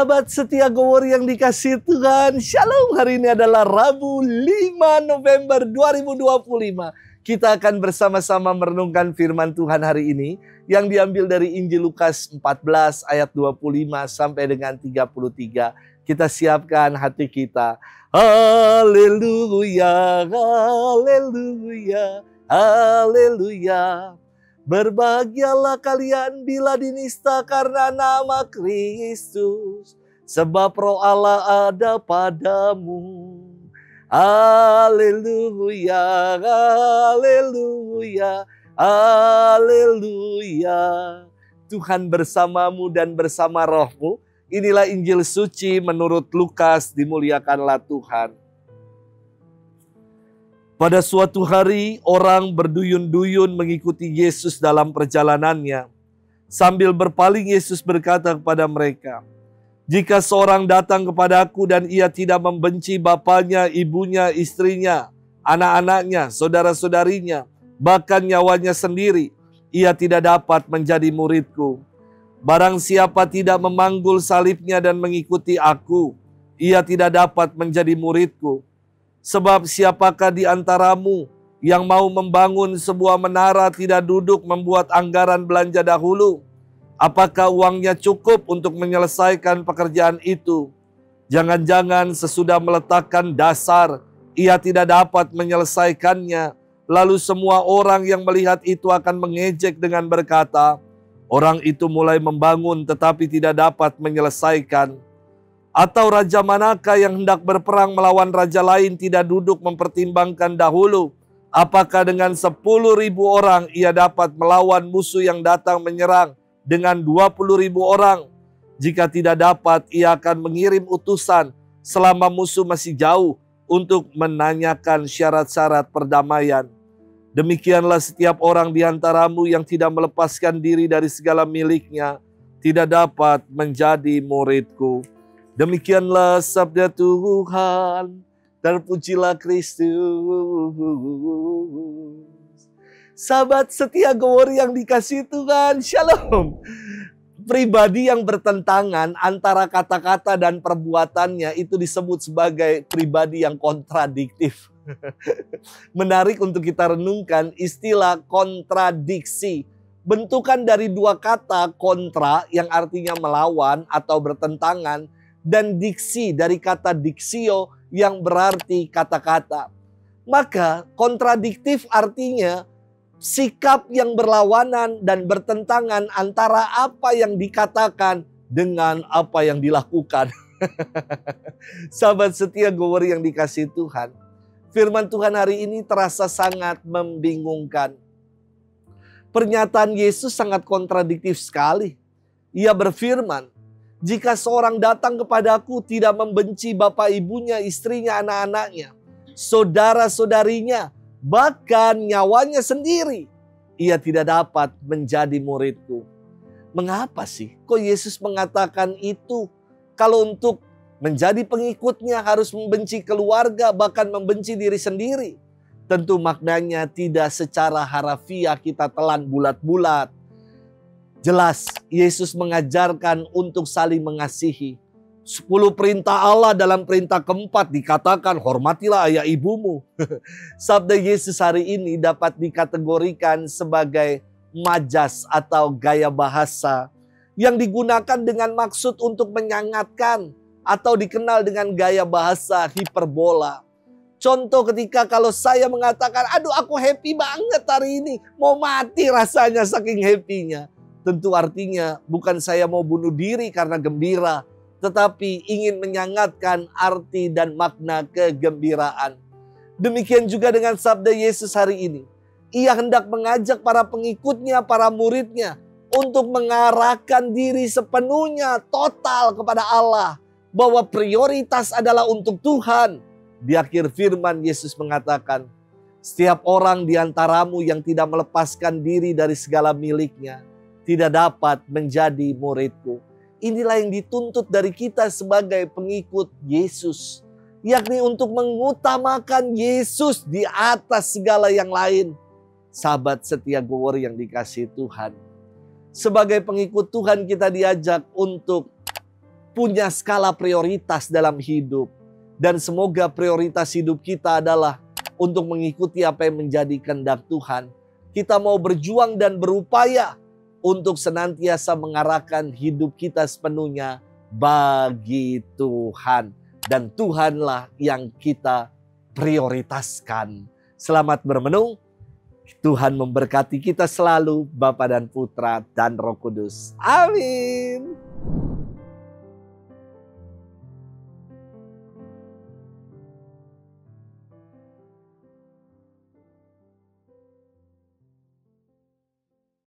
Sahabat setia Gowori yang dikasihi Tuhan, Shalom. Hari ini adalah Rabu 5 November 2025. Kita akan bersama-sama merenungkan firman Tuhan hari ini yang diambil dari Injil Lukas 14 ayat 25 sampai dengan 33. Kita siapkan hati kita. Haleluya, haleluya, haleluya. Berbahagialah kalian bila dinista karena nama Kristus, sebab Roh Allah ada padamu. Haleluya, haleluya, haleluya. Tuhan bersamamu dan bersama rohmu. Inilah Injil suci menurut Lukas, dimuliakanlah Tuhan. Pada suatu hari, orang berduyun-duyun mengikuti Yesus dalam perjalanannya. Sambil berpaling, Yesus berkata kepada mereka, "Jika seorang datang kepadaku dan ia tidak membenci bapaknya, ibunya, istrinya, anak-anaknya, saudara-saudarinya, bahkan nyawanya sendiri, ia tidak dapat menjadi muridku. Barang siapa tidak memanggul salibnya dan mengikuti aku, ia tidak dapat menjadi muridku. Sebab siapakah di antaramu yang mau membangun sebuah menara tidak duduk membuat anggaran belanja dahulu? Apakah uangnya cukup untuk menyelesaikan pekerjaan itu? Jangan-jangan sesudah meletakkan dasar, ia tidak dapat menyelesaikannya. Lalu semua orang yang melihat itu akan mengejek dengan berkata, 'Orang itu mulai membangun tetapi tidak dapat menyelesaikan.' Atau raja manakah yang hendak berperang melawan raja lain tidak duduk mempertimbangkan dahulu, apakah dengan 10.000 orang ia dapat melawan musuh yang datang menyerang dengan 20.000 orang? Jika tidak dapat, ia akan mengirim utusan selama musuh masih jauh untuk menanyakan syarat-syarat perdamaian. Demikianlah setiap orang di antaramu yang tidak melepaskan diri dari segala miliknya tidak dapat menjadi muridku." Demikianlah sabda Tuhan, terpujilah Kristus. Sahabat setia Gowori yang dikasihi Tuhan, Shalom. Pribadi yang bertentangan antara kata-kata dan perbuatannya itu disebut sebagai pribadi yang kontradiktif. Menarik untuk kita renungkan istilah kontradiksi. Bentukan dari dua kata kontra yang artinya melawan atau bertentangan, dan diksi dari kata diksio yang berarti kata-kata. Maka kontradiktif artinya sikap yang berlawanan dan bertentangan antara apa yang dikatakan dengan apa yang dilakukan. Sahabat setia Gowori yang dikasihi Tuhan, firman Tuhan hari ini terasa sangat membingungkan. Pernyataan Yesus sangat kontradiktif sekali. Ia berfirman, "Jika seorang datang kepadaku tidak membenci bapak ibunya, istrinya, anak-anaknya, saudara-saudarinya, bahkan nyawanya sendiri, ia tidak dapat menjadi muridku." Mengapa sih kok Yesus mengatakan itu? Kalau untuk menjadi pengikutnya harus membenci keluarga, bahkan membenci diri sendiri. Tentu maknanya tidak secara harafiah kita telan bulat-bulat. Jelas, Yesus mengajarkan untuk saling mengasihi. 10 perintah Allah dalam perintah keempat dikatakan, hormatilah ayah ibumu. Sabda Yesus hari ini dapat dikategorikan sebagai majas atau gaya bahasa yang digunakan dengan maksud untuk menyangatkan atau dikenal dengan gaya bahasa hiperbola. Contoh ketika kalau saya mengatakan, "Aduh aku happy banget hari ini, mau mati rasanya saking happy-nya." Tentu artinya bukan saya mau bunuh diri karena gembira, tetapi ingin menyangatkan arti dan makna kegembiraan. Demikian juga dengan sabda Yesus hari ini. Ia hendak mengajak para pengikutnya, para muridnya, untuk mengarahkan diri sepenuhnya total kepada Allah. Bahwa prioritas adalah untuk Tuhan. Di akhir firman Yesus mengatakan, "Setiap orang di antaramu yang tidak melepaskan diri dari segala miliknya, tidak dapat menjadi muridku." Inilah yang dituntut dari kita sebagai pengikut Yesus. Yakni untuk mengutamakan Yesus di atas segala yang lain. Sahabat setia Gowori yang dikasihi Tuhan. Sebagai pengikut Tuhan kita diajak untuk punya skala prioritas dalam hidup. Dan semoga prioritas hidup kita adalah untuk mengikuti apa yang menjadi kehendak Tuhan. Kita mau berjuang dan berupaya untuk senantiasa mengarahkan hidup kita sepenuhnya bagi Tuhan. Dan Tuhanlah yang kita prioritaskan. Selamat bermenung. Tuhan memberkati kita selalu, Bapa dan Putra dan Roh Kudus. Amin.